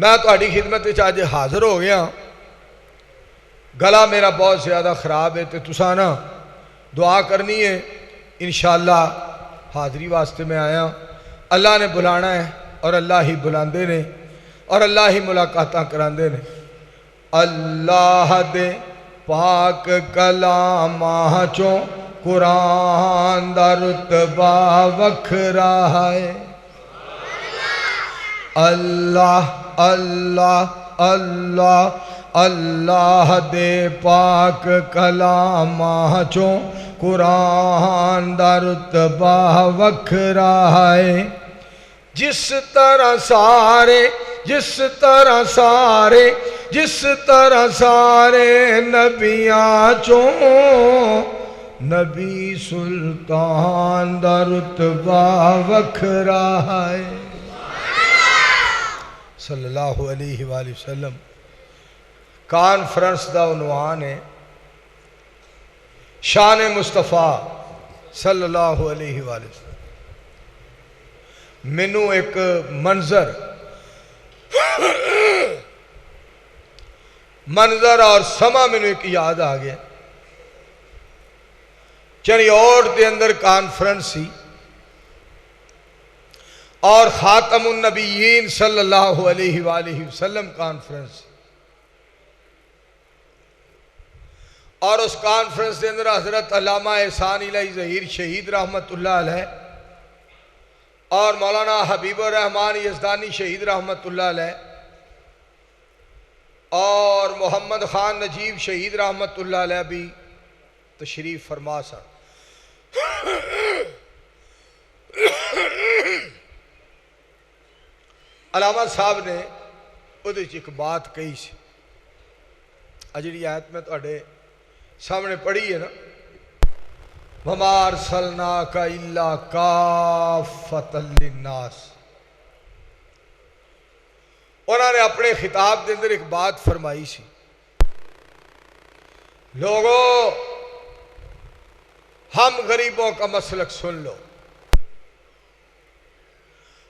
میں تہاڈی خدمت وچ اج حاضر ہو گیا. گلا میرا بہت زیادہ خراب ہے تے تساں نا دعا کرنی ہے. انشاءاللہ حاضری واسطے میں آیا. اللہ نے بلانا ہے اور اللہ ہی بلاندے نے اور اللہ ہی ملاقاتاں کراندے نے. اللہ دے پاک کلاماں چوں قرآن دا رتبہ وکھرا ہے. اللہ اللہ اللہ اللہ دے پاک کلاماں چوں قرآن دا رتبہ وکھرا ہے. جس طرح سارے نبیاں چوں نبی سلطان دا رتبہ وکھرا ہے. صلی اللہ علیہ وآلہ وسلم. کانفرنس دا عنوان ہے شان مصطفیٰ صلی اللہ علیہ وآلہ وسلم. مینوں ایک منظر اور سما مینوں ایک یاد آ گیا. چنیوٹ دے اندر کانفرنس سی اور خاتم النبیین صلی اللہ علیہ وآلہ وسلم کانفرنس. اور اس کانفرنس کے اندر حضرت علامہ احسان الہی ظہیر شہید رحمت اللہ علیہ اور مولانا حبیب الرحمن یزدانی شہید رحمت اللہ علیہ اور محمد خان نجیب شہید رحمت اللہ علیہ بھی تشریف فرما سن. علامہ صاحب نے ادھے ایک بات کہی سی. اجڑی آیت میں تہاڈے سامنے پڑھی ہے نا, وَمَا أَرْسَلْنَاكَ إِلَّا كَافَّةً لِلنَّاسِ. انہوں نے اپنے خطاب کے اندر ایک بات فرمائی سی, لوگوں ہم غریبوں کا مسلک سن لو,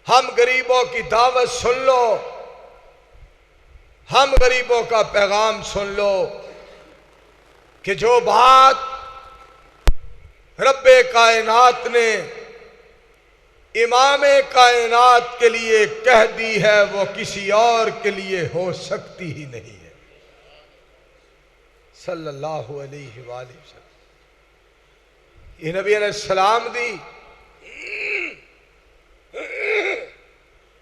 ہم غریبوں کی دعوت سن لو, ہم غریبوں کا پیغام سن لو کہ جو بات رب کائنات نے امام کائنات کے لیے کہہ دی ہے وہ کسی اور کے لیے ہو سکتی ہی نہیں ہے. صلی اللہ علیہ وآلہ وسلم. یہ نبی علیہ السلام دی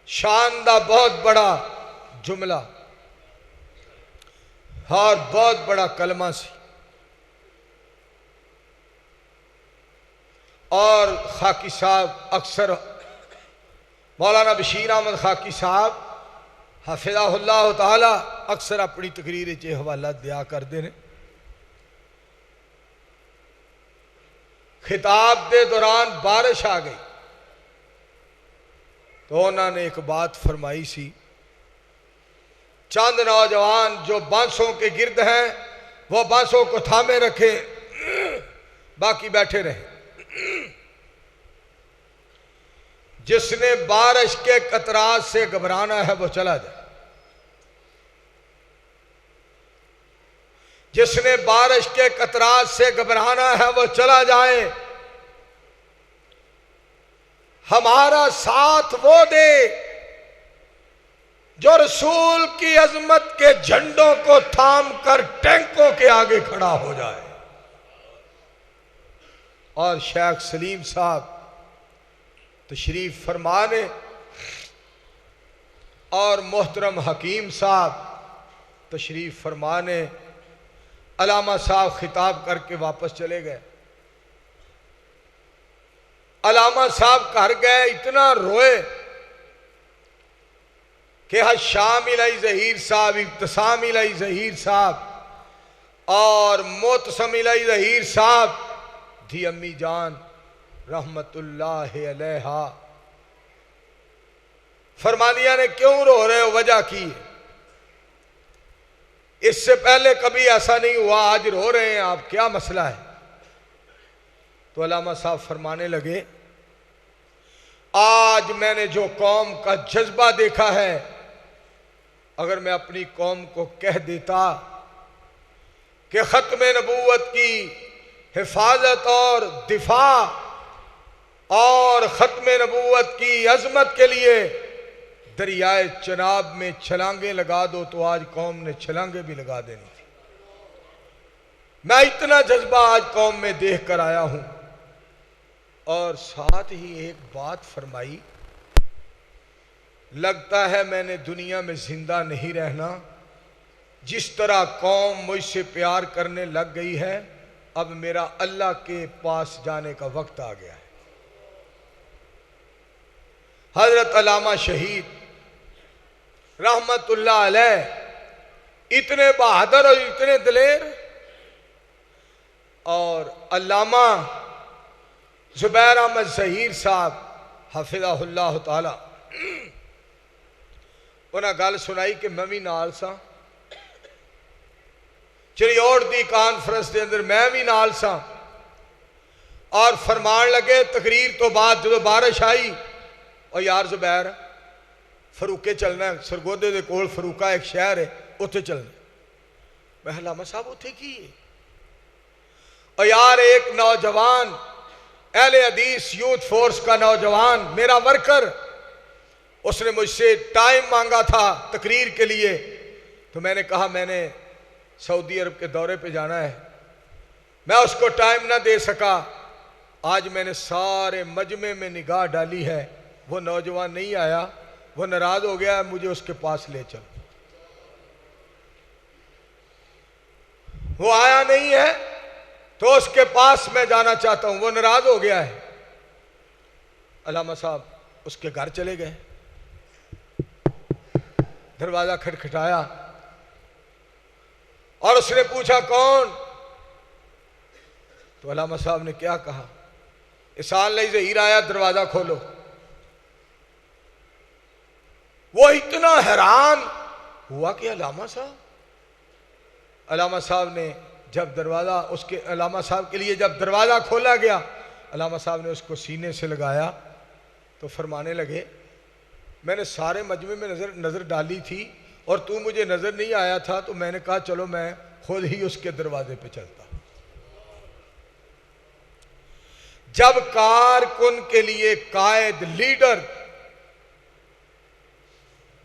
شان دا بہت بڑا جملہ اور بہت بڑا کلمہ سی. اور خاکی صاحب اکثر مولانا بشیر احمد خاکی صاحب حفظہ اللہ تعالی اکثر اپنی تقریر چے حوالہ دیا کرتے ہیں. خطاب دے دوران بارش آ گئی تو انہوں نے ایک بات فرمائی سی, چند نوجوان جو بانسوں کے گرد ہیں وہ بانسوں کو تھامے رکھیں, باقی بیٹھے رہیں. جس نے بارش کے قطرات سے گھبرانا ہے وہ چلا جائے, جس نے بارش کے قطرات سے گھبرانا ہے وہ چلا جائے. ہمارا ساتھ وہ دے جو رسول کی عظمت کے جھنڈوں کو تھام کر ٹینکوں کے آگے کھڑا ہو جائے. اور شیخ سلیم صاحب تشریف فرمانے اور محترم حکیم صاحب تشریف فرمانے. علامہ صاحب خطاب کر کے واپس چلے گئے. علامہ صاحب گھر گئے, اتنا روئے کہ حشام الہی ظہیر صاحب, ابتسام الہی ظہیر صاحب اور معتصم الہی ظہیر صاحب تھی امی جان رحمت اللہ علیہا فرمانیہ نے کیوں رو رہے ہو, وجہ کی ہے؟ اس سے پہلے کبھی ایسا نہیں ہوا, آج رو رہے ہیں آپ, کیا مسئلہ ہے؟ تو علامہ صاحب فرمانے لگے, آج میں نے جو قوم کا جذبہ دیکھا ہے اگر میں اپنی قوم کو کہہ دیتا کہ ختم نبوت کی حفاظت اور دفاع اور ختم نبوت کی عظمت کے لیے دریائے چناب میں چھلانگیں لگا دو، تو آج قوم نے چھلانگیں بھی لگا دینی تھی۔ میں اتنا جذبہ آج قوم میں دیکھ کر آیا ہوں۔ اور ساتھ ہی ایک بات فرمائی، لگتا ہے میں نے دنیا میں زندہ نہیں رہنا، جس طرح قوم مجھ سے پیار کرنے لگ گئی ہے، اب میرا اللہ کے پاس جانے کا وقت آ گیا ہے۔ حضرت علامہ شہید رحمت اللہ علیہ اتنے بہادر اور اتنے دلیر، اور علامہ زبیر احمد ظہیر صاحب حفظہ اللہ تعالی انہاں گل سنائی کہ میں بھی نال سا، چریوڑ دی کانفرنس دے اندر میں بھی نال سا، اور فرمان لگے تقریر تو بعد جدو بارش آئی، اور یار زبیر فروکے چلنا ہے، سرگودے دے کول فروکہ ایک شہر ہے، اتھے چلنا ہے۔ میں علامہ صاحب اتھے کی ہے؟ اور یار ایک نوجوان اہل حدیث یوتھ فورس کا نوجوان میرا ورکر، اس نے مجھ سے ٹائم مانگا تھا تقریر کے لیے، تو میں نے کہا میں نے سعودی عرب کے دورے پہ جانا ہے، میں اس کو ٹائم نہ دے سکا۔ آج میں نے سارے مجمع میں نگاہ ڈالی ہے، وہ نوجوان نہیں آیا، وہ ناراض ہو گیا ہے، مجھے اس کے پاس لے چل۔ وہ آیا نہیں ہے تو اس کے پاس میں جانا چاہتا ہوں، وہ ناراض ہو گیا ہے۔ علامہ صاحب اس کے گھر چلے گئے، دروازہ کھٹکھٹایا اور اس نے پوچھا کون؟ تو علامہ صاحب نے کیا کہا؟ احسان علی ظہیر آیا، دروازہ کھولو۔ وہ اتنا حیران ہوا کہ علامہ صاحب نے جب دروازہ علامہ صاحب کے لیے جب دروازہ کھولا گیا، علامہ صاحب نے اس کو سینے سے لگایا تو فرمانے لگے میں نے سارے مجمع میں نظر ڈالی تھی اور تو مجھے نظر نہیں آیا تھا، تو میں نے کہا چلو میں خود ہی اس کے دروازے پہ چلتا۔ جب کارکن کے لیے قائد لیڈر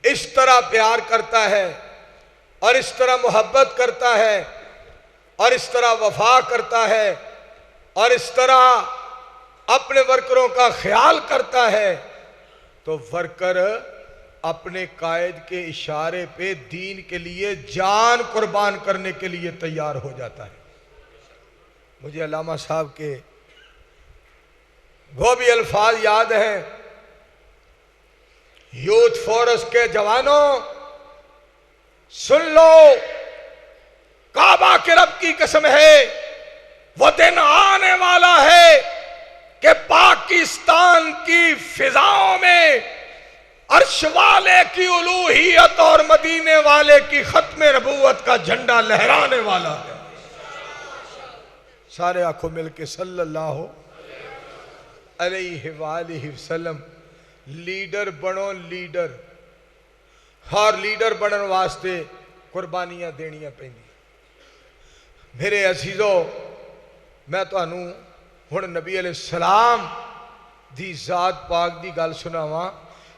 اس طرح پیار کرتا ہے اور اس طرح محبت کرتا ہے اور اس طرح وفا کرتا ہے اور اس طرح اپنے ورکروں کا خیال کرتا ہے، تو ورکر اپنے قائد کے اشارے پہ دین کے لیے جان قربان کرنے کے لیے تیار ہو جاتا ہے۔ مجھے علامہ صاحب کے وہ بھی الفاظ یاد ہیں، یوتھ فورس کے جوانوں سن لو، کعبہ کے رب کی قسم ہے، وہ دن آنے والا ہے کہ پاکستان کی فضاؤں میں عرش والے کی الوہیت اور مدینے والے کی ختم نبوت کا جھنڈا لہرانے والا ہے۔ سارے آنکھوں مل کے صلی اللہ علیہ وآلہ وسلم۔ لیڈر بنو لیڈر، ہر لیڈر بنن واسطے قربانیاں دینیاں پہنی۔ میرے عزیزو، میں تو انہوں ہن نبی علیہ السلام دی ذات پاک دی گل سناواں،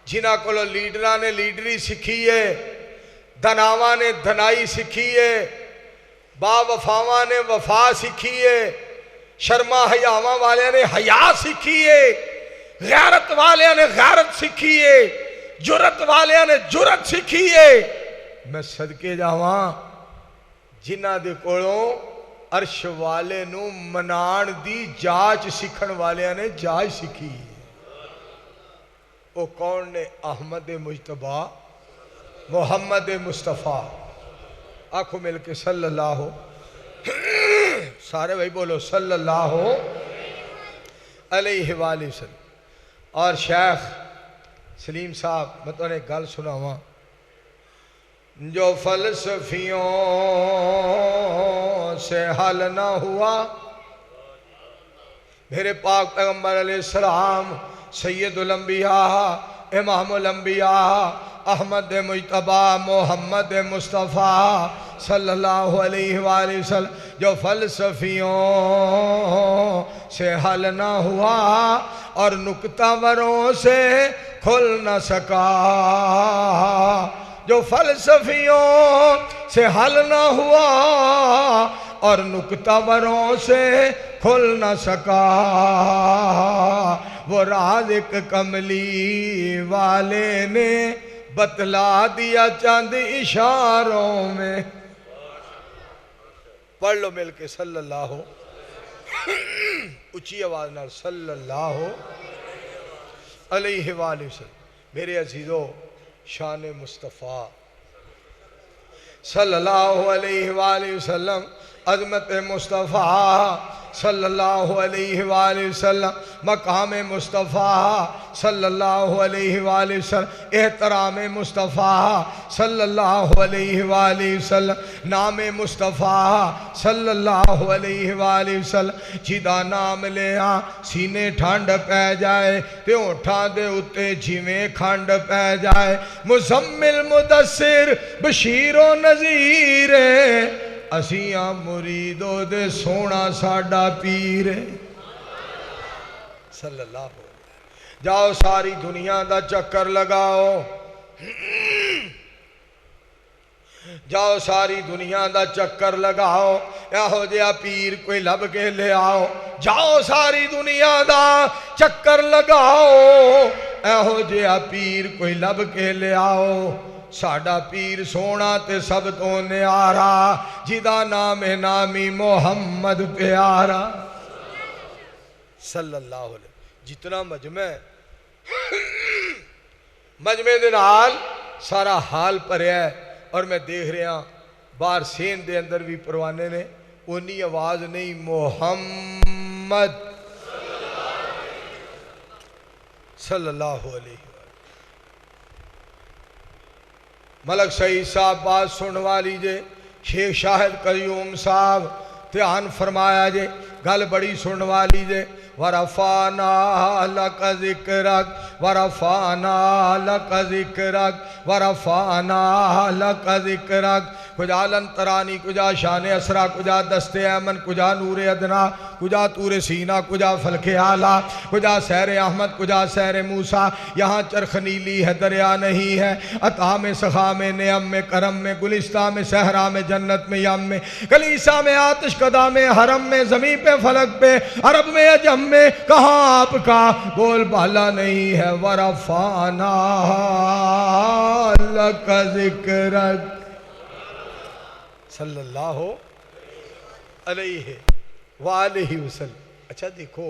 جنہ کو لیڈران نے لیڈری سکھی ہے، دناواں نے دنائی سکھی ہے، با وفاواں نے وفا سکھی ہے، شرما حیاواں والے نے حیا سکھی ہے، غیرت والے نے غیرت سکھی ہے، جرت والے نے جرت سکھی ہے۔ میں صدقے جاواں جنہ دے کولوں عرش والے نو منان دی جاچ سکھن والے نے جاچ سکھی ہے۔ وہ کون نے؟ احمد مجتبیٰ محمد مصطفیٰ۔ آنکھوں مل کے صلی اللہ سارے بھائی بولو صلی اللہ علیہ وآلہ وسلم۔ اور شیخ سلیم صاحب میں تو نے گل سناواں، جو فلسفیوں سے حل نہ ہوا، میرے پاک پیغمبر علیہ السلام سید الانبیاء امام الانبیاء احمد مجتبی محمد مصطفیٰ صلی اللہ علیہ وآلہ وسلم جو فلسفیوں سے حل نہ ہوا اور نکتہ وروں سے کھل نہ سکا، جو فلسفیوں سے حل نہ ہوا اور نکتہ وروں سے کھل نہ سکا، وہ راز ایک کملی والے نے بتلا دیا چند اشاروں میں۔ پڑھ لو مل کے صلی اللہ اچھی آواز نال صلی اللہ علیہ وآلہ وسلم۔ میرے عزیزو، شان مصطفیٰ صلی اللہ علیہ وآلہ وسلم، عظمت مصطفیٰ صلی اللہ علیہ وآلہ وسلم، مقام مصطفیٰ صلی اللہ علیہ وآلہ وسلم، احترام مصطفیٰ صلی اللہ علیہ وآلہ وسلم، نام مصطفیٰ صلی اللہ علیہ وآلہ وسلم، جیدہ نام لیا سینے ٹھانڈ پہ جائے تے اٹھا دے اتے جیویں کھانڈ پہ جائے، مزمل مدثر بشیر و نذیر، اسیاں مریدو دے سونا ساڈا پیر صلی اللہ علیہ وسلم۔ جاؤ ساری دنیا دا چکر لگاؤ، جاؤ ساری دنیا دا چکر لگاؤ، ایہو جیا پیر کوئی لب کے لے آؤ، جاؤ ساری دنیا دا چکر لگاؤ، ایہو جیا پیر کوئی لب کے لے آؤ، ساڈا پیر سونا تے سب تو نیارا، جیدہ نام نامی محمد پیارا صلی اللہ علیہ وسلم۔ جتنا مجمع دے نال سارا حال پریا ہے، اور میں دیکھ رہا باہر سین دے اندر بھی پروانے نے انہی آواز نہیں، محمد صلی اللہ علیہ وسلم۔ ملک سعید صاحب بات سنوا لیجئے، شیخ شاہد قیوم صاحب دھیان فرمایا جے، گل بڑی سنوا لیجئے، وَرَفَعْنَا لَكَ ذِكْرَكَ وَرَفَعْنَا لَكَ ذِكْرَكَ وَرَفَعْنَا لَكَ ذِكْرَكَ، کجا لنترانی، کجا شان اسرا، کجا دست ایمن، کجا نور ادنا، کجا طور سینہ، کجا فلک اعلیٰ، کجا سیر احمد، کجا سیر موسیٰ، یہاں چرخ نیلی ہے دریا نہیں ہے، عطا میں سخا میں نعم میں کرم میں، گلستہ میں صحرا میں جنت میں یم میں، کلیسا میں آتش کدہ میں حرم میں، زمین پہ فلک پہ عرب میں عجم میں، کہاں آپ کا بول بالا نہیں ہے، وَرَفَعْنَا لَكَ ذِكْرَكَ صلی اللہ علیہ وآلہ وسلم۔ اچھا دیکھو،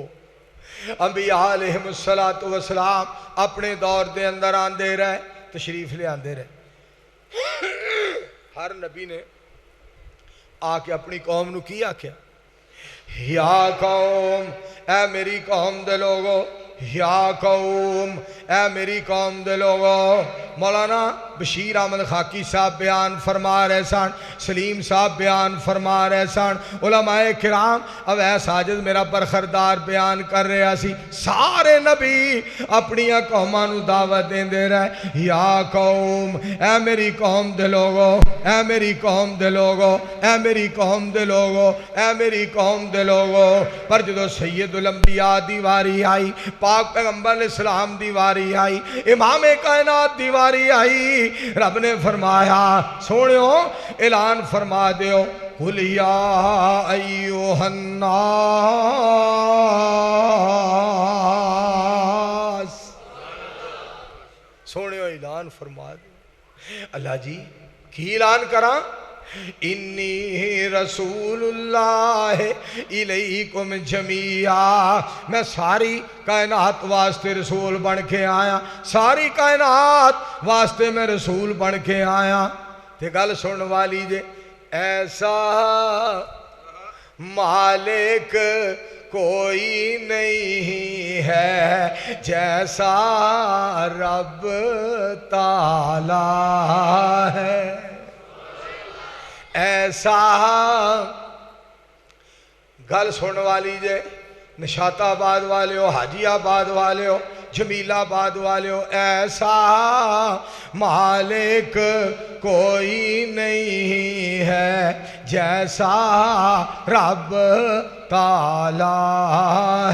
انبیاء علیہ السلام اپنے دور دے اندر آندے رہے، تشریف لے آندے رہے، ہر نبی نے آ کے اپنی قوم نو کیا کیا، یا قوم، اے میری قوم دے لوگو، یا قوم، اے میری قوم دے لوگو۔ مولانا بشیر احمد خاکی صاحب بیان فرما رہے سن، سلیم صاحب بیان فرما رہے سن، علماء کرام، اویس حاجد میرا برخردار بیان کر رہے سی، سارے نبی اپنی قوماں نو دعوت دین دے رہے، یا قوم، اے میری قوم دے لوگو، اے میری قوم دے لوگو، اے میری قوم دے لوگو، اے میری قوم دے لوگو۔ پر جدو سید الانبیاء دی واری آئی، پاک پیغمبر علیہ السلام دی واری آئی، امام کائنات دی واری آئی، رب نے فرمایا سونیو اعلان فرما دیو، قُلْ يَا أَيُّهَا النَّاسِ، سونیو اعلان فرما دیو۔ اللہ جی کی اعلان کراں؟ انی رسول اللہ الیکم جمیعا، میں ساری کائنات واسطے رسول بن کے آیا، ساری کائنات واسطے میں رسول بن کے آیا۔ تے گل سن والی جے، ایسا مالک کوئی نہیں ہے جیسا رب تعالی ہے، ایسا گل سن والی جے، نشاط آباد والے ہو، حاجی آباد والے ہو، جمیل آباد والوں ایسا مالک کوئی نہیں ہے جیسا رب تعالی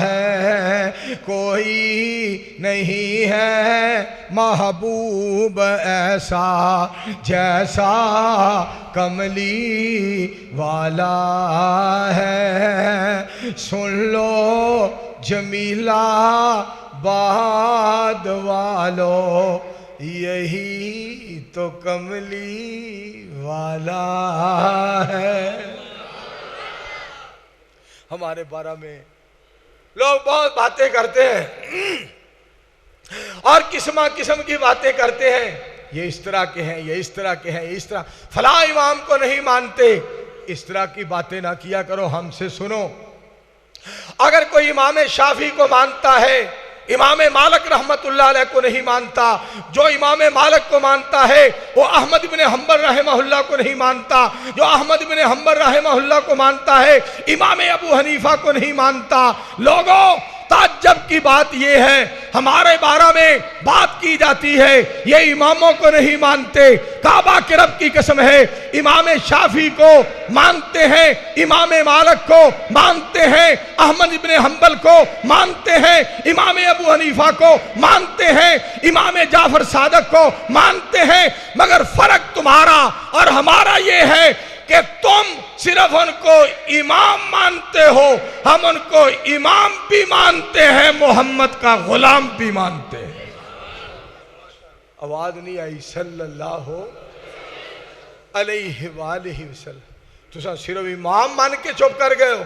ہے، کوئی نہیں ہے محبوب ایسا جیسا کملی والا ہے۔ سن لو جمیلہ باد والو یہی تو کملی والا ہے۔ ہمارے بارے میں لوگ بہت باتیں کرتے ہیں اور قسم کی باتیں کرتے ہیں، یہ اس طرح کے ہیں، یہ اس طرح کے ہیں، یہ اس طرح، فلاں امام کو نہیں مانتے۔ اس طرح کی باتیں نہ کیا کرو، ہم سے سنو۔ اگر کوئی امام شافعی کو مانتا ہے، امام مالک رحمت اللہ علیہ کو نہیں مانتا، جو امام مالک کو مانتا ہے وہ احمد بن حنبل رحمہ اللہ کو نہیں مانتا، جو احمد بن حنبل رحمہ اللہ کو مانتا ہے امام ابو حنیفہ کو نہیں مانتا۔ لوگوں، تعجب کی بات یہ ہے، ہمارے بارے میں بات کی جاتی ہے یہ اماموں کو نہیں مانتے۔ کعبہ کے رب کی قسم ہے، امام شافعی کو مانتے ہیں، امام مالک کو مانتے ہیں، احمد بن حنبل کو مانتے ہیں، امام ابو حنیفہ کو مانتے ہیں، امام جعفر صادق کو مانتے ہیں، مگر فرق تمہارا اور ہمارا یہ ہے کہ تم صرف ان کو امام مانتے ہو، ہم ان کو امام بھی مانتے ہیں، محمد کا غلام بھی مانتے ہیں۔ آواز نہیں آئی؟ صلی اللہ علیہ وآلہ وسلم۔ تسا صرف امام مان کے چپ کر گئے ہو۔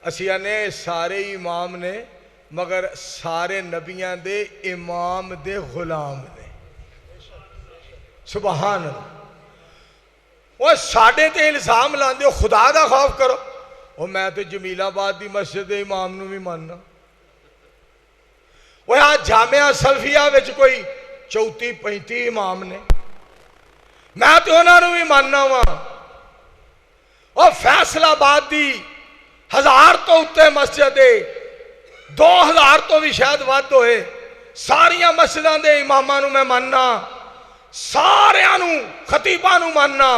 اسیاں نے سارے امام نے، مگر سارے نبیاں دے امام دے غلام نے۔ سبحان اللہ۔ وہ ساڑھے تے الزام لاندے ہو، خدا دا خوف کرو۔ وہ میں تو جمیل آباد دی مسجد امام نو بھی ماننا۔ وہ یہاں جامعہ سلفیہ وچ کوئی 34-35 امام نے، میں تو انہوں نے بھی ماننا ہوا۔ اور فیصل آباد دی 1000 تو اتے مسجد ہے، 2000 تو بھی شاید وعد ہوئے، ساریاں مسجدان دے امامانو میں ماننا، ساریانو خطیبانو ماننا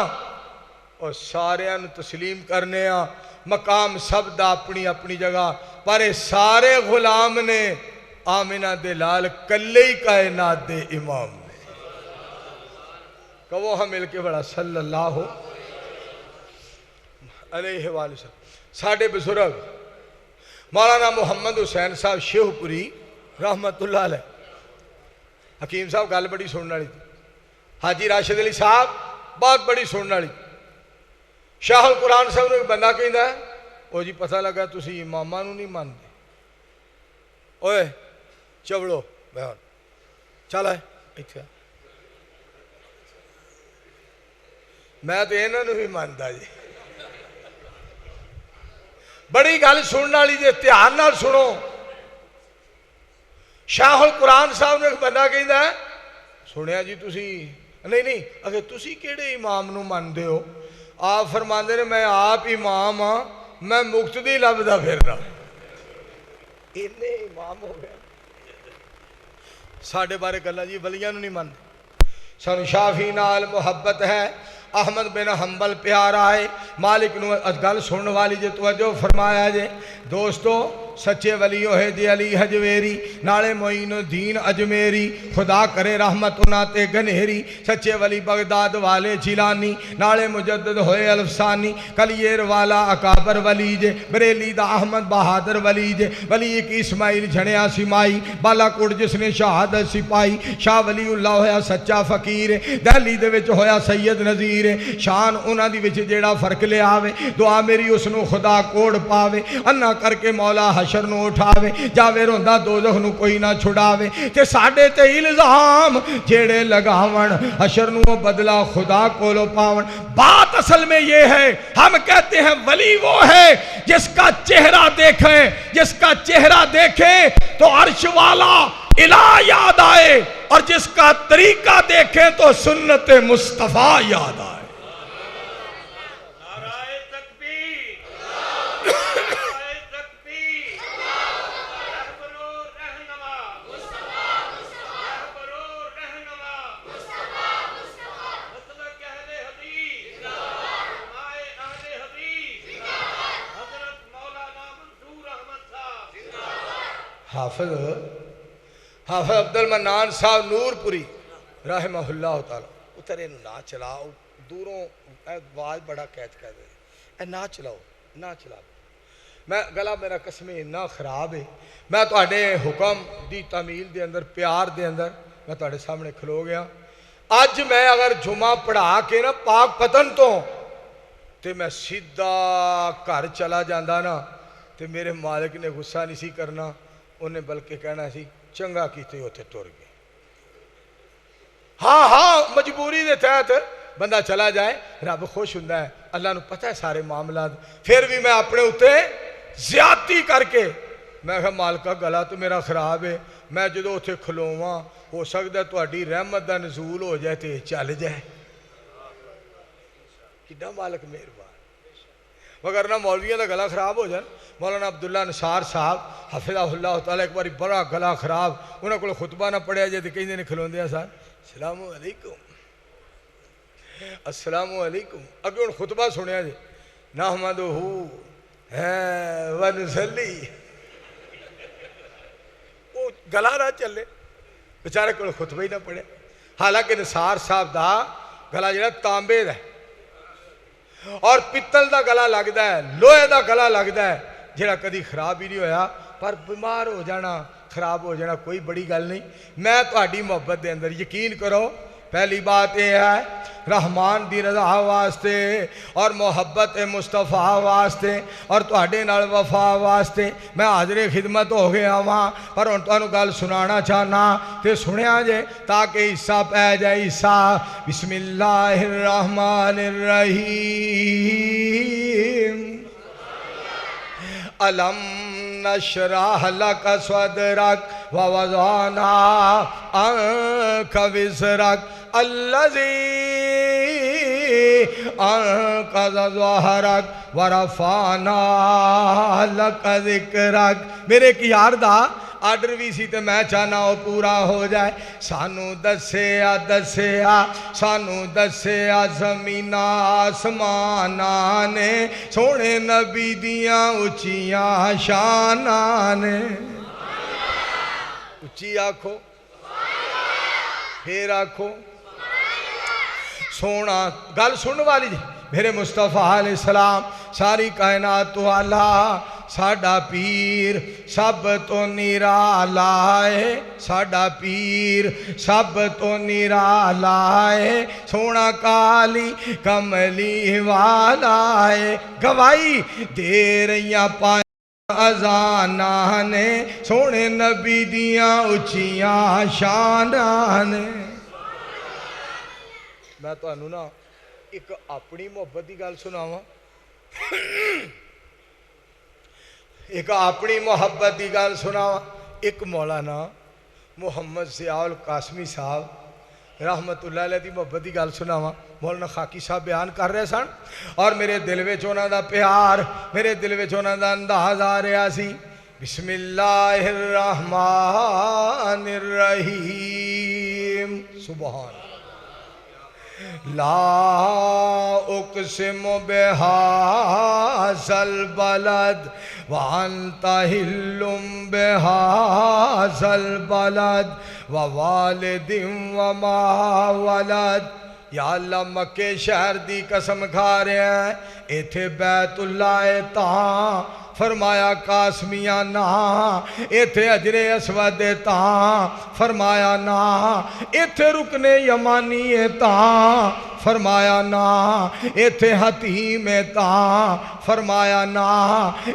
اور ساریانو تسلیم کرنے ہاں۔ مقام سب دا اپنی اپنی جگہ، پر سارے غلام نے آمنہ دے لال کلے ہی کائنات دے امام نے۔ کہو ہم مل کے بڑا صلی اللہ علیہ وآلہ وسلم۔ ساڑھے بزرگ مولانا محمد حسین صاحب شیخ پوری رحمت اللہ علیہ، حکیم صاحب گل بڑی سننے والی تھی، حاجی راشد علی صاحب بہت بڑی سننے والی، شاہ القرآن صاحب نے ایک بندہ کہندا ہے، او جی پتہ لگا تسی اماماں نو نہیں مانتے، اوے چبڑو بیان چل ہے اتھا، میں تو انہوں نے بھی مانتا جی۔ بڑی گل سننے والی جی، دھیان نال سنو۔ شاہ القرآن صاحب نے ایک بندہ کہندا ہے، سنیا جی تسی نہیں اگر تسی کیڑے امام نو ماندے ہو؟ آپ فرماندے نے میں آپ امام ہاں، میں مقتدی لبدا پھر رہا۔ انہیں امام ہو گیا۔ ساڑھے بارے گلہ جی ولیاں نو نہیں ماندے۔ سن شافی نال محبت ہے، احمد بن حنبل پیارا ہے، مالک نو گل سنن والی جے توجہ فرمایا جے۔ دوستو سچے ولی ہوئے جی علی حجویری، نالے معین الدین اجمیری، خدا کرے رحمت انہاں تے گنہری، سچے ولی بغداد والے جیلانی، نالے مجدد ہوئے الفسانی، کلیر والا اکابر ولی جے، بریلی دا احمد بہادر ولی جے، ولی ایک اسماعیل جھنیا سمائی، بالا کوٹ جس نے شہادت سپائی، شاہ ولی اللہ ہویا سچا فقیر، دہلی دے وچ ہویا سید نظیر، شان انہاں دی وچ جیڑا فرق لے آوے، دعا میری اس نو خدا کوڑ پاوے، انہا کر کے مولا حشر نو اٹھاوے، جاوے روندہ دوزخ نو کوئی نہ چھڑاوے، تے ساڑھے تے الزام جیڑے لگاون، حشر نو بدلا خدا کولو پاون۔ بات اصل میں یہ ہے، ہم کہتے ہیں ولی وہ ہے جس کا چہرہ دیکھیں، جس کا چہرہ دیکھیں تو عرش والا الہ یاد آئے، اور جس کا طریقہ دیکھیں تو سنت مصطفیٰ یاد آئے۔ حافظ حافظ عبد المنان صاحب نورپوری رحمہ اللہ تعالی اترے نہ چلاؤ دوروں آواز بڑا قید کر دے اے نہ چلاؤ نہ چلاؤ میں گلا میرا قسمیں اتنا خراب ہے میں تواڈے حکم دی تعمیل دے اندر پیار دے اندر میں تواڈے سامنے کھلو گیا اج میں اگر جمعہ پڑھا کے نا پاک پتن تو تے میں سیدھا گھر چلا جاندہ نا تے میرے مالک نے غصہ نہیں سی کرنا انہیں بلکہ کہنا سی چنگا کیتے ہوتے ٹر گئے ہاں مجبوری دے تحت بندہ چلا جائے رب خوش ہوندا ہے اللہ نو پتہ ہے سارے معاملات پھر بھی میں اپنے اتے زیادتی کر کے میں کہا مالکا گلا تو میرا خراب ہے میں جدو اتھے کھلواں ہو سکتا ہے تہاڈی رحمت دا نزول ہو جائے تے چل جائے کڈا مالک مہربان وگرنہ مولویوں دا گلا خراب ہو جائے مولانا عبداللہ نثار صاحب حفظہ اللہ تعالیٰ ایک باری بڑا گلا خراب انہوں کو خطبہ نہ پڑھیا جائے تو کہیں دن کھلون دیا سار السلام علیکم السلام علیکم اگر ان خطبہ سنیا جائے نحمدہو ونصلی وہ گلا نہ چلے بیچارے کو خطبہ ہی نہ پڑھے حالانکہ نثار صاحب دا گلا جڑا تانبے دا اور پتل دا گلا لگدا ہے لوہے دا گلا لگدا ہے جڑا کدی خراب ہی نہیں ہویا پر بیمار ہو جانا خراب ہو جانا کوئی بڑی گل نہیں میں تہاڈی محبت دے اندر یقین کرو پہلی بات یہ ہے رحمان دی رضا واسطے اور محبت مصطفیٰ واسطے اور تہاڈے نال وفا واسطے میں حاضر خدمت ہو گیا وہاں پر ہن تانوں گل سنانا چاہنا تے سنیا جے تاکہ حصہ پہ جائے حصہ بسم اللہ الرحمن الرحیم علم نشرح لک صدرک ووضعنا عنک وزرک الذی انقض ظہرک ورفعنا لک ذکرک میرے ایک یار دا آرڈر بھی سی تے میں چاہنا وہ پورا ہو جائے سانو دسیا سانو دسیا زمین آسماناں نے سونے نبی دیاں اچیاں شاناں نے اچھی آکھو پھر آکھو سونا گل سن والی جی میرے مصطفیٰ علیہ السلام ساری کائنات والا ساڈا پیر سب تو نرالا ہے ساڈا پیر سب تو نرالا ہے سونا کالی کملی والا ہے گواہی دے رہیاں پائیں اذاناں نے سونے نبی دیاں اچیاں شاناں نے میں تو انہوں نا ایک اپنی محبت دی گل سناواں ایک اپنی محبت دی گل سناواں ایک مولانا محمد ضیاء القاسمی صاحب رحمت اللہ علیہ دی محبت دی گل سناواں مولانا خاکی صاحب بیان کر رہے سن اور میرے دل وچ انہاں دا پیار میرے دل وچ انہاں دا انداز آ رہا سی بسم اللہ الرحمن الرحیم سبحان لا اقسم بهذا البلد وانت حل بهذا البلد ووالد وما ولد یا اللہ مکے شہر دی قسم کھا رہے ہیں ایتھے بیت اللہ تاں فرمایا قاسمیاں نا ایتھے حجر اسود تاں فرمایا نا ایتھے رکن یمانی تاں فرمایا نا ایتھے حتیم تاں فرمایا نا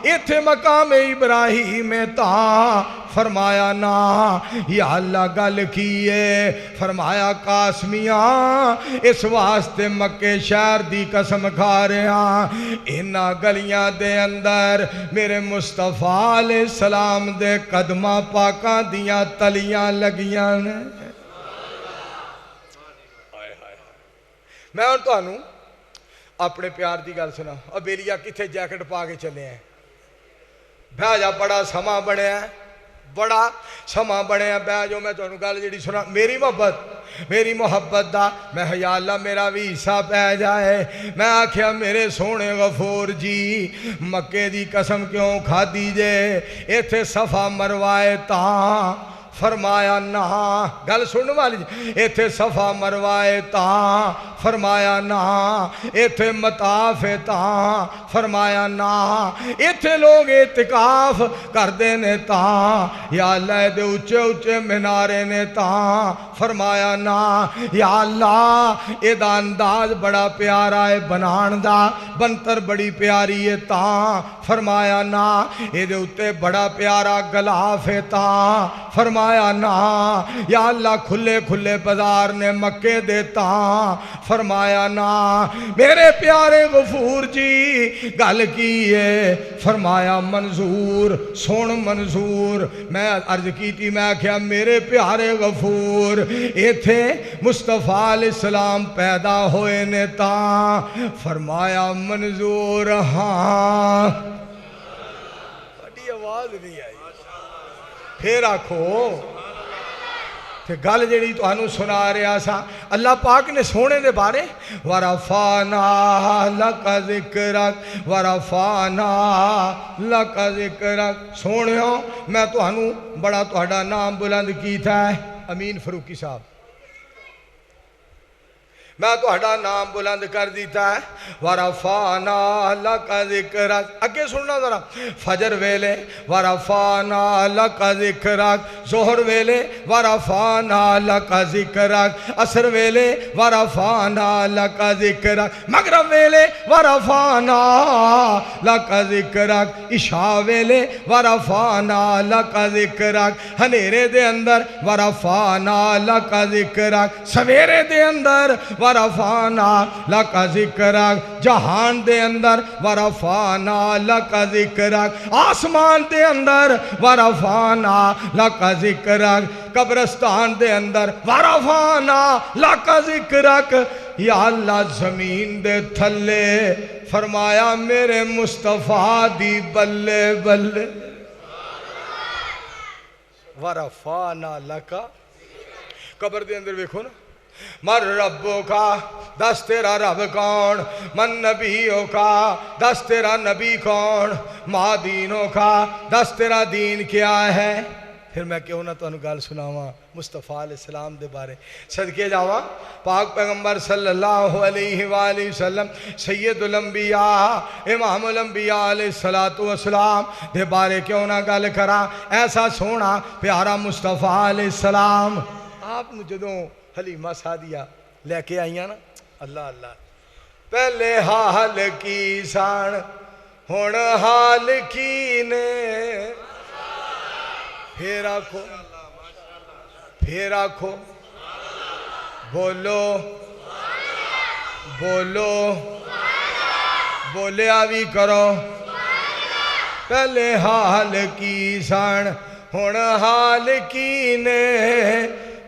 ایتھے مقام ابراہیم تاں فرمایا نا یا اللہ گل کیے فرمایا قاسمیاں اس واسطے مکے شہر دی قسم کھا رہے ہیں انہاں گلیاں دے اندر میرے مصطفیٰ علیہ السلام دے قدمہ پاکاں دیاں تلیاں لگیاں نے میں ان تو آنوں اپنے پیار دی گل سنا ابیلیا کتھے جیکٹ پا کے چلے ہیں بھاجا بڑا سما بڑے ہیں بڑا سما بنیا پیا جو میں تمہیں گل جی سنا میری محبت دا میں یا اللہ میرا بھی حصہ پہ جائے. میں آکھیا میرے سونے غفور جی مکے دی قسم کیوں کھا دیجے ایتھے صفا مروائے تاں فرمایا نہ گل سننے والی ایتھے صفا مروائے تاں فرمایا نہ ایتھے مطاف تاں فرمایا نہ ایتھے لوگ اعتکاف کردے نے تاں یا اللہ دے اچھے اچھے منارے نے تاں فرمایا نہ یا اللہ ایدہ انداز بڑا پیارا ہے بنان دا بنتر بڑی پیاری ہے تاں فرمایا نہ ایدے اتے بڑا پیارا گلاف ہے تاں فرمایا نا یا اللہ کھلے کھلے بازار نے مکے دیتا فرمایا نا میرے پیارے غفور جی گل کی ہے فرمایا منظور سن منظور میں عرض کی تھی میں کیا میرے پیارے غفور ایتھے مصطفیٰ علیہ السلام پیدا ہوئے نے تا فرمایا منظور ہاں بڑی آواز نہیں آئی پھر آکھو تے گل جڑی تانوں سنا رہا سا اللہ پاک نے سونے دے بارے وَرَفَعْنَا لَكَ ذِكْرَكَ وَرَفَعْنَا لَكَ ذِكْرَكَ سونیوں میں تانوں بڑا تہاڈا نام بلند کیتا ہے امین فروقی صاحب میں تہاڈا نام بلند کر دیتا ہے وَرَفَعْنَا لَكَ ذِكْرَكَ اگے سننا ذرا فجر ویلے وَرَفَعْنَا لَكَ ذِكْرَكَ ظہر ویلے وَرَفَعْنَا لَكَ ذِكْرَكَ عصر ویلے وَرَفَعْنَا لَكَ ذِكْرَكَ مغرب ویلے وَرَفَعْنَا لَكَ ذِكْرَكَ عشاء ویلے وَرَفَعْنَا لَكَ ذِكْرَكَ ہنیرے دے اندر وَرَفَعْنَا لَكَ ذِكْرَكَ سویرے دے اندر ورفعنا لک ذکرک جہان دے اندر ورفعنا لک ذکرک آسمان دے اندر ورفعنا لک ذکرک قبرستان دے اندر ورفعنا لک ذکرک یا اللہ زمین دے تھلے فرمایا میرے مصطفیٰ دی بلے بلے ورفعنا لک قبر دے اندر ویکھو نا من ربوں کا دس تیرا رب کون من نبیوں کا دس تیرا نبی کون ماں دینوں کا دس تیرا دین کیا ہے پھر میں کیوں نہ تو انہوں گال سناواں مصطفیٰ علیہ السلام دے بارے صدقے جاواں پاک پیغمبر صلی اللہ علیہ وآلہ وسلم سید الانبیاء امام الانبیاء علیہ السلام دے بارے کیوں نہ گال کرا ایسا سونا پیارا مصطفیٰ علیہ السلام آپ نے جدوں حلیمہ سعدیہ لے کے آئیاں نا اللہ اللہ پہلے حال کی سان ہون حال کی نے پھر آکھو بولو بولو بولیا بھی کرو پہلے حال کی سان ہون حال کی نے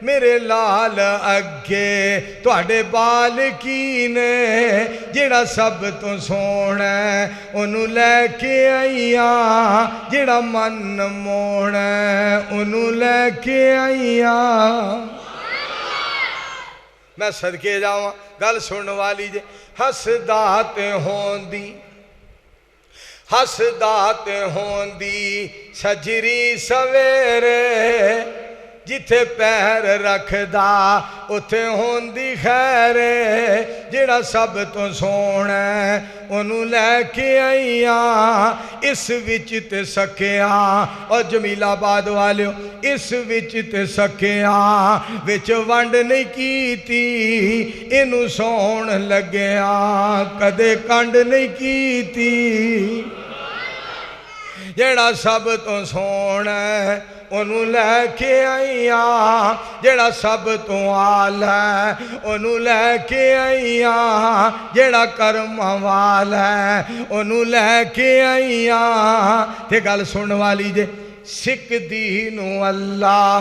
میرے لال اگے تواڈے بال کی نے جڑا سب تو سونا ہے انہوں لے کے آئیاں جڑا من مونا ہے انہوں لے کے آئیاں میں صدقے جاواں گل سننے والی جے حسدات ہوندی سجری سویرے جتھے پیر رکھ دا اتھے ہوندی خیر جڑا سب تو سونا ہے انہوں لے کے آئیاں اس وچ تے سکیاں اور جمیل آباد والیوں اس وچ تے سکیاں وچ ونڈ نہیں کیتی انہوں سون لگیاں کدے کنڈ نہیں کیتی جڑا سب تو سونا ہے انہوں لے کے آئیاں جڑا سب تو آل ہے انہوں لے کے آئیاں جڑا کرم وال ہے انہوں لے کے آئیاں تے گل سن والی جے سکھ دینو اللہ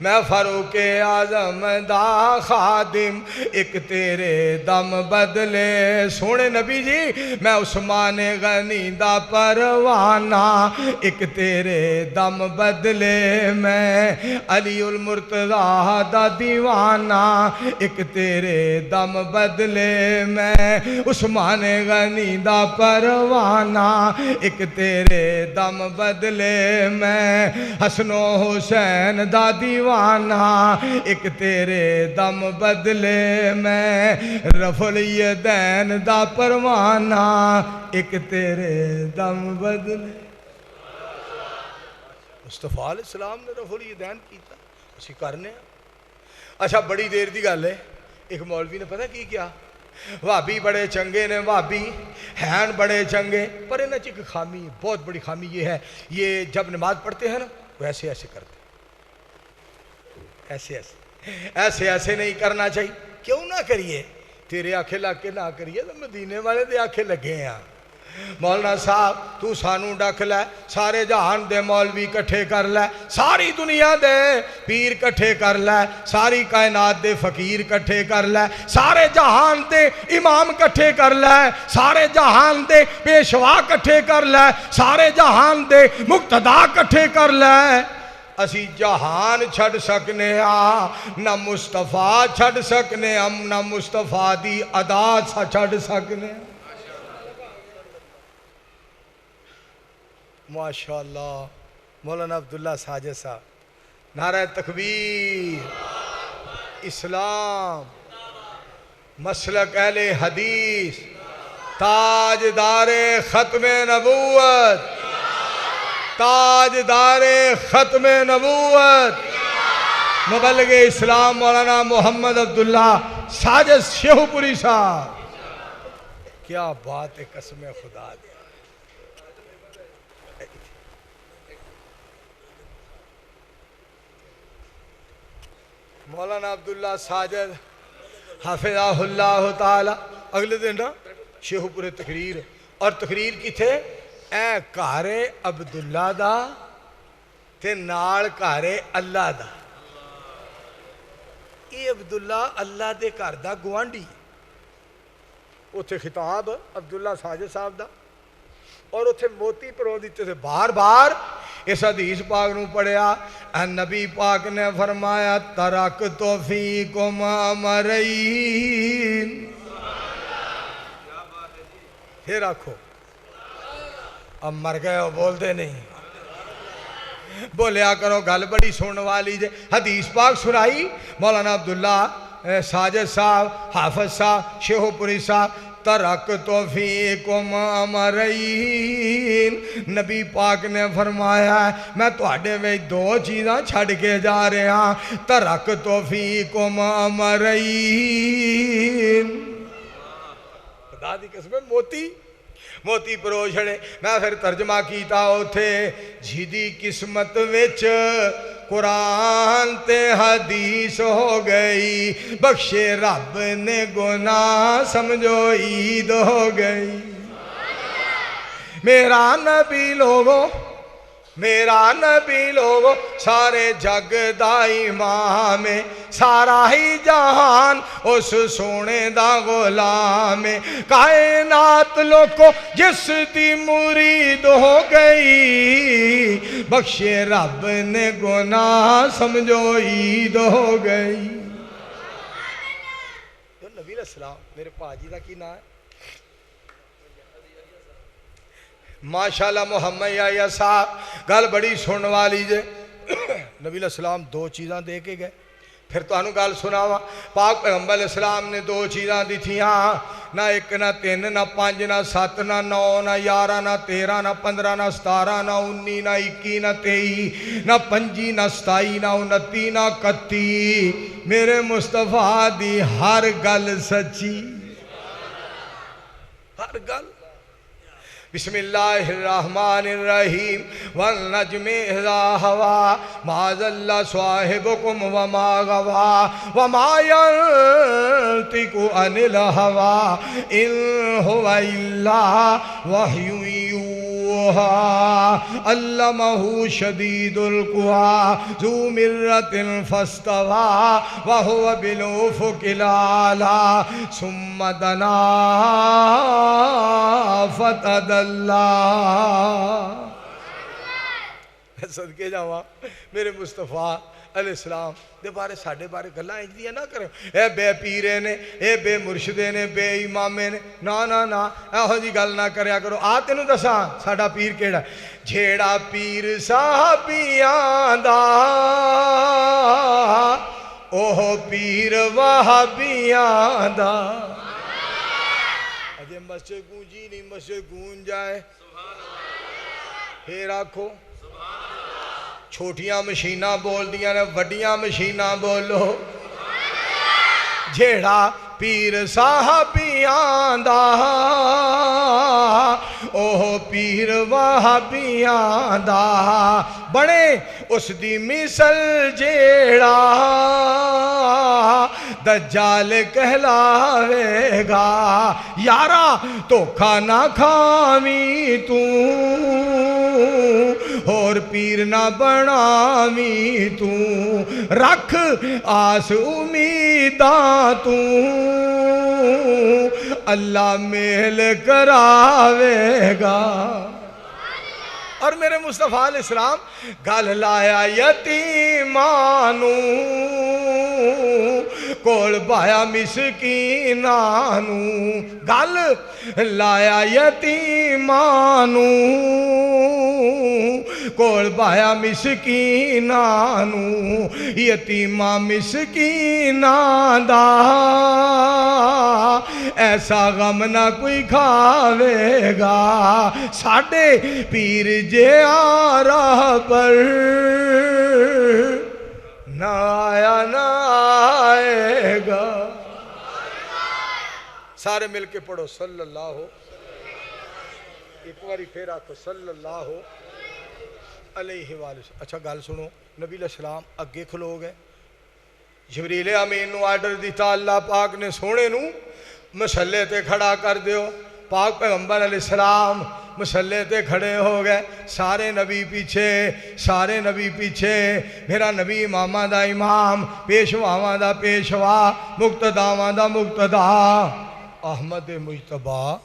میں فاروق اعظم دا خادم ایک تیرے دم بدلے سونے نبی جی میں عثمان غنی دا پروانہ ایک تیرے دم بدلے میں علی المرتضیٰ دا دیوانہ ایک تیرے دم بدلے میں عثمان غنی دا پروانہ ایک تیرے دم بدلے میں حسن و حسین دا دیوانہ ایک تیرے دم بدلے میں رفع الیدین دا پروانہ ایک تیرے دم بدلے مصطفیٰ علیہ السلام نے رفع الیدین کیتا اسی کرنے اچھا بڑی دیر دی گل ہے ایک مولوی نے پتہ کی کیا وہابی بڑے چنگے نے وہابی ہیں بڑے چنگے پر انہیں ایک خامی ہے بہت بڑی خامی یہ ہے یہ جب نماز پڑھتے ہیں نا وہ ایسے ایسے کرتے ایسے ایسے نہیں کرنا چاہیے کیوں نہ کریے تیرے آنکھیں لگ کے نہ کریے تو مدینے والے دے آنکھیں لگے ہیں مولانا صاحب تو سانو ڈک لے سارے جہان دے مولوی کٹھے کر لے ساری دنیا دے پیر کٹھے کر لے ساری کائنات دے فقیر کٹھے کر لے سارے جہان دے امام کٹھے کر لے سارے جہان دے پیشوا کٹھے کر لے سارے جہان دے مقتدا کٹھے کر لے اسی جہان چھڑ سکنے نہ مصطفیٰ چھڑ سکنے ہم نہ مصطفیٰ دی ادا سا چھڑ سکنے ماشاءاللہ مولانا عبداللہ ساجد صاحب نعرہ تکبیر اسلام مسلک اہل حدیث تاجدار ختم نبوت تاجدار ختم نبوت مبلغ اسلام مولانا محمد عبداللہ ساجد شیخو پوری صاحب کیا بات ہے قسم خدا دی مولانا عبداللہ ساجد حافظہ اللہ تعالی اگلے دن شیخو پورے تقریر اور تقریر کی تھے اے کارے عبداللہ دا تے نال کارے اللہ دا یہ عبداللہ اللہ دے کار دا گوانڈی اتھے خطاب عبداللہ ساجد صاحب دا اور اتھے موتی پرو دیتے تھے بار بار اس حدیث پاک نو پڑھیا نبی پاک نے فرمایا ترکتو فیکم امرین پھر آکھو اب مر گئے ہو بولتے نہیں بولیا کرو گل بڑی سننے والی جے حدیث پاک سنائی مولانا عبداللہ ساجد صاحب حافظ صاحب شیخو پوری صاحب ترکتو فیکم امرین نبی پاک نے فرمایا میں تواڈے میں دو چیزاں چھڑ کے جا رہے ہیں ترکتو فیکم امرین خدا دی قسم موتی پرو چھڑے میں پھر ترجمہ کیتا ہوتے جھیدی قسمت وچ قرآن تے حدیث ہو گئی بخشے رب نے گناہ سمجھو عید ہو گئی میرا نبی لوگو سارے جگ دا امام سارا ہی جہان اس سونے دا غلام کائنات لوگو جس دی مرید ہو گئی بخشے رب نے گناہ سمجھو عید ہو گئی نبی علیہ السلام میرے پاجی دا کی نام ہے ماشاءاللہ محمد یا صاحب گل بڑی سن والی جے نبی علیہ السلام دو چیزاں دے کے گئے پھر تو انہوں گل سناوا پاک پیغمبر علیہ السلام نے دو چیزاں دی تھی نہ ایک نہ تین نہ پانچ نہ سات نہ نو نہ یارہ نہ تیرہ نہ پندرہ نہ ستارہ نہ انی نہ اکی نہ تئی نہ پنجی نہ ستائی نہ انتی نہ کتی میرے مصطفیٰ دی ہر گل سچی ہر گل بسم اللہ الرحمن الرحیم والنجم اذا ہوا ما ضل صاحبکم وما غوا وما ينطق عن الہوا ان هو الا وحی یوحی الضحى علمه شديد القوى ذو مرة فاستوى وهو بالأفق الأعلى ثم دنا فتدلى. صدقے جاواں میرے مصطفیٰ علیہ السلام دے بارے ساڑھے بارے گلہ انجدیاں نہ کریں. اے بے پیرے نے، اے بے مرشدے نے، بے امامے نے، نا نا نا ایہو جی گل نہ کریا کرو. آتے نو دساں ساڑھا پیر کیڑا جھیڑا پیر صحابیاں دا اوہ پیر وہابیاں دا. اجے مسجد گونجی نہیں، مسجد گونج جائے پھر آکھو چھوٹیاں مشینہ بول دیاں نے، وڈیاں مشینہ بولو. جھیڑا پیر صحابیاں دا اوہ پیر وہابیاں دا بنے اس دی مثل جیڑا دجال کہلاوے گا. یارا دھوکھا نہ کھاویں تو اور پیر نہ بناویں تو، رکھ آس امیداں تو اللہ میل کراوے گا. اور میرے مصطفیٰ علیہ السلام گل لایا یتیمانو کول بایا مسکینانو، گل لایا یتیمانو کول بایا مسکینانو. یتیمہ مسکینان دا ایسا غم نہ کوئی کھاوے گا. ساڑھے پیر جے آ راہ پر نہ آیا نہ آئے گا. سارے مل کے پڑھو صلی اللہ ہو. ایک باری پھر آکھو صلی اللہ ہو علیہ وآلہ. اچھا گل سنو، نبی علیہ السلام اگے کھلو گئے. جبریل امین نو آرڈر دیتا اللہ پاک نے سونے نو مسلے تے کھڑا کر دیو. پاک پیغمبر علیہ السلام مسلے تے کھڑے ہو گئے. سارے نبی پیچھے، سارے نبی پیچھے. میرا نبی امامہ دا امام، پیشواواں دا پیشوا، مقتداواں دا مقتدا. احمد مجتبیٰ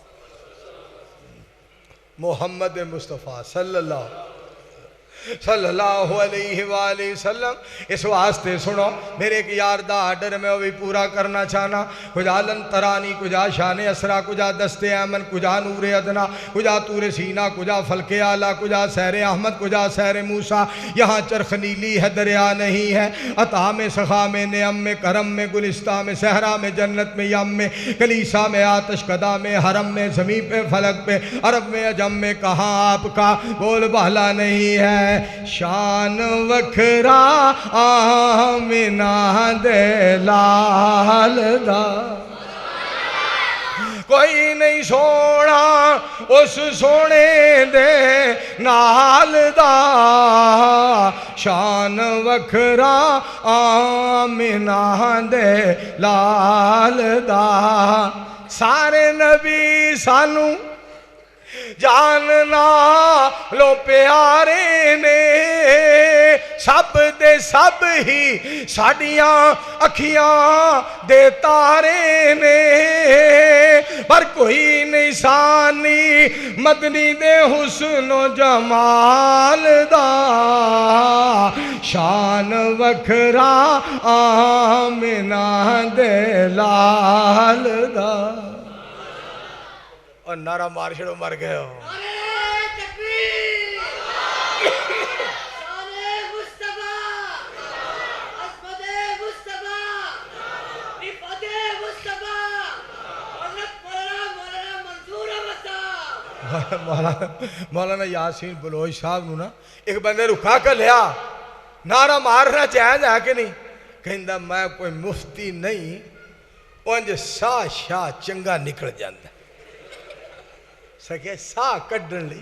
محمد مصطفیٰ صلی اللہ علیہ وآلہ وسلم. اس واسطے سنو میرے ایک یار دا آرڈر میں وہ پورا کرنا چاہنا. کجا لن ترانی، کجا شان اسرا، کجا دست ایمن، کجا نور ادنا، کجا تور سینہ، کجا فلک اعلیٰ، کجا سیر احمد، کجا سیر موسیٰ. یہاں چرخ نیلی ہے دریا نہیں ہے. عطا میں سخا میں نعم میں کرم میں گلستہ میں صحرا میں جنت میں یم میں کلیسا میں آتش کدا میں حرم میں زمین پہ فلک پہ عرب میں عجم میں کہاں آپ کا بول بالا نہیں ہے. شان وکھرا آمنہ دے لال دا کوئی نہیں سونا اس سونے دے نال دا. شان وکھرا آمنہ دے لال دا. سارے نبی سانو جاننا لو پیارے نے، سب دے سب ہی ساڑیاں اکھیاں دے تارے نے. پر کوئی نہیں سانی مدنی دے حسن و جمال دا. شان وکھرا آمنہ دے لال دا. اور نعرہ مار چھڑو مر گئے ہو. نعرہ تکبیر، شان مصطفیٰ، عظمت مصطفیٰ، رفعت مصطفیٰ، حضرت مولانا منصور احمد صاحب. مولانا یاسین بلوچ صاحب نو نا ایک بندے رکھا کر لیا، نعرہ مارنا جائز ہے کہ نہیں؟ کہندہ میں کوئی مفتی نہیں، انج سا شاہ چنگا نکل جاندہ سکے سا کڈن لی.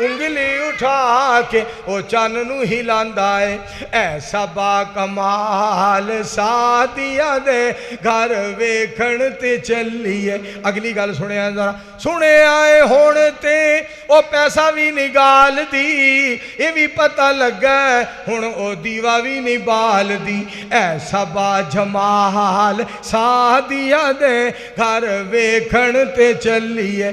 ਉਂਗਲੀ ਉਠਾ ਕੇ ਉਹ ਚੰਨ ਨੂੰ ਹਿਲਾਂਦਾ ਏ ਐਸਾ ਬਾ ਕਮਾਲ ਸਾਦੀਆਂ ਦੇ ਘਰ ਵੇਖਣ ਤੇ ਚੱਲੀਏ। ਅਗਲੀ ਗੱਲ ਸੁਣਿਆ ਜ਼ਰਾ, ਸੁਣਿਆ ਏ ਹੁਣ ਤੇ ਉਹ ਪੈਸਾ ਵੀ ਨਹੀਂ ਗਾਲਦੀ, ਇਹ ਵੀ ਪਤਾ ਲੱਗਾ ਹੁਣ ਉਹ ਦੀਵਾ ਵੀ ਨਹੀਂ ਬਾਲਦੀ। ਐਸਾ ਬਾ ਜਮਾਲ ਸਾਦੀਆਂ ਦੇ ਘਰ ਵੇਖਣ ਤੇ ਚੱਲੀਏ।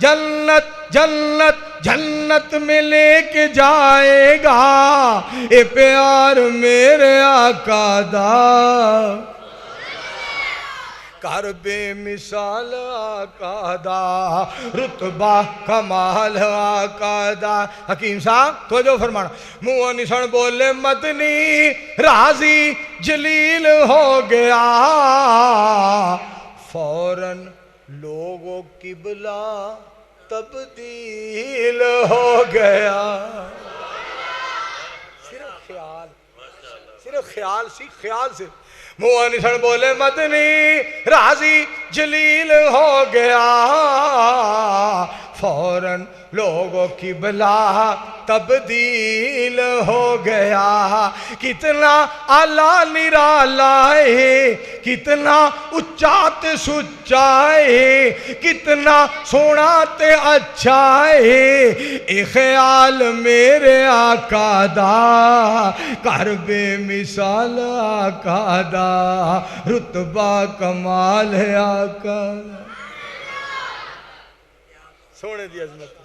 جنت جنت جنت میں لے کے جائے گا اے پیار میرے آقا دا کر بے مثال آقا دا رتبہ کمال آقا دا حکیم صاحب توجہ فرمانا منہ نشان بولے مدنی راضی جلیل ہو گیا فوراً لوگوں قبلہ تبدیل ہو گیا صرف خیال سے موانسن بولے مدنی راضی جلیل ہو گیا فوراً لوگوں کی بلا تبدیل ہو گیا کتنا اعلیٰ نرالا ہے کتنا اچات سچائے کتنا سونا تے اچھا ہے اے خیال میرے آقا دا کر بے مثال آقا دا رتبہ کمال ہے آقا سونے دی عظمت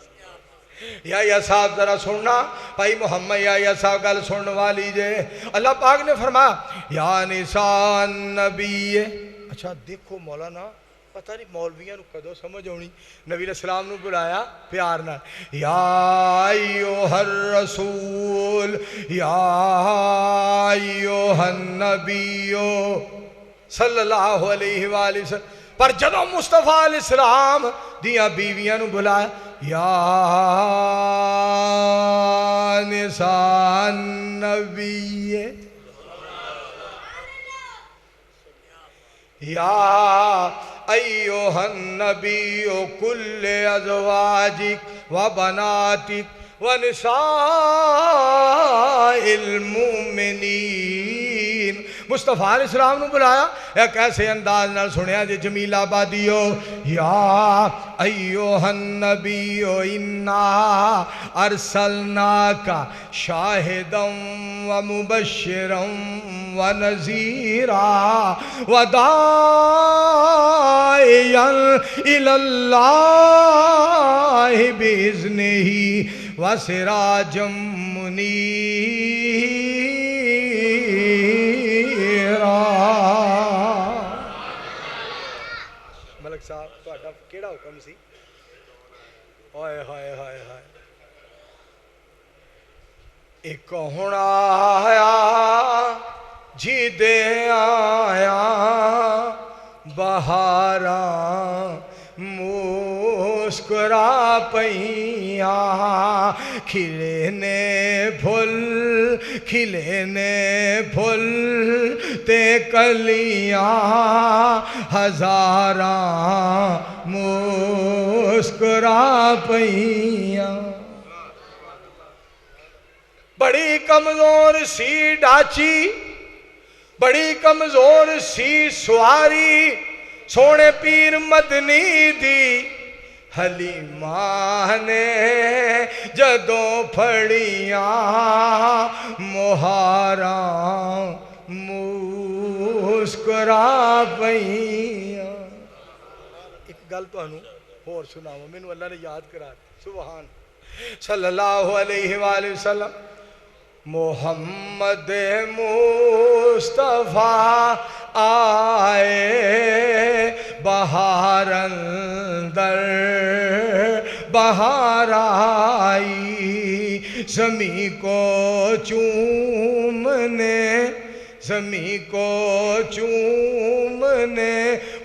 یا صاحب ذرا سننا بھائی محمد یا صاحب گل سننے والی جے اللہ پاک نے فرمایا یا نساء نبی اچھا دیکھو مولانا پتہ نہیں مولویاں نو کدو سمجھ ہونی نبی علیہ السلام نو بلایا پیار نال یا ایوہ الرسول یا ایوہ النبی صلی اللہ علیہ وآلہ وسلم پر جدو مصطفیٰ علیہ السلام دیاں بیویاں نو بلایا یا نساء النبی یا ایوہ النبی کل ازواجک و بناتک و نساء المومنین مصطفیٰ علیہ السلام نے بلایا ایک ایسے انداز نال سنیا جے جمیل آبادیو یا ایوہ النبی انا ارسلناکا شاہدا و مبشرا و نذیرا و داعیا الاللہ باذنہ و سراجا منیرا ملک صاحب تہاڈا کیڑا حکم سی ہائے ہائے ہائے ہائے ایک ہن آیا جی دے آیا بہاراں مسکرا پئیاں کھلے نے پھل تے کلیاں ہزاراں مسکرا پئیاں بڑی کمزور سی ڈاچی بڑی کمزور سی سواری سونے پیر مدنی دی حلیمہ نے جدوں پھڑیاں مہاراں مسکرا پئیاں ایک گل تانوں ہور سناواں مینوں اللہ نے یاد کرا سبحان صلی اللہ علیہ وآلہ وسلم محمد مصطفیٰ آئے بہار اندر بہار آئی زمیں کو چومنے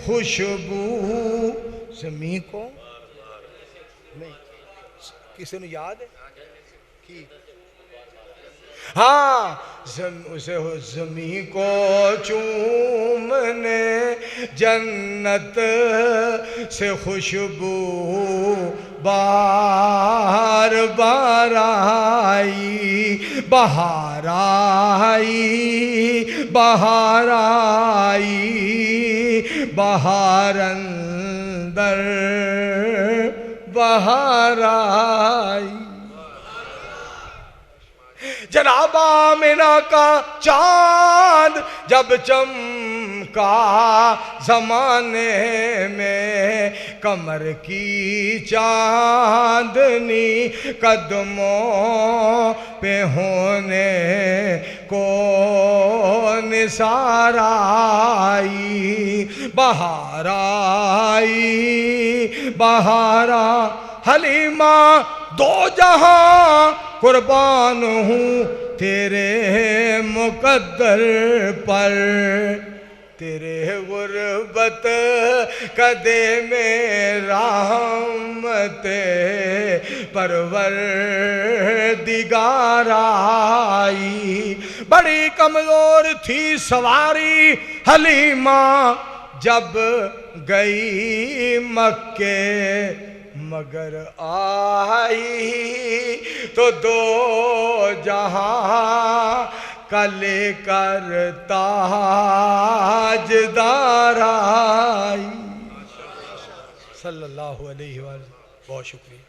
خوشبو زمیں کو نہیں کسی نے یاد ہے کی ہاں اسے زمین کو چومنے جنت سے خوشبو بار بار آئی بہار آئی بہار آئی بہار اندر بہار آئی جناب آمنہ کا چاند جب چمکا زمانے میں کمر کی چاندنی قدموں پہ ہونے کو نثار آئی، بہار آئی بہار حلیمہ دو جہاں قربان ہوں تیرے مقدر پر، تیرے غربت قدے میں رحمت پروردگار آئی۔ بڑی کمزور تھی سواری حلیمہ جب گئی مکے، مگر آئی تو دو جہاں کا لے کر تاجدار آئی۔ صلی اللہ علیہ وآلہ، بہت شکریہ۔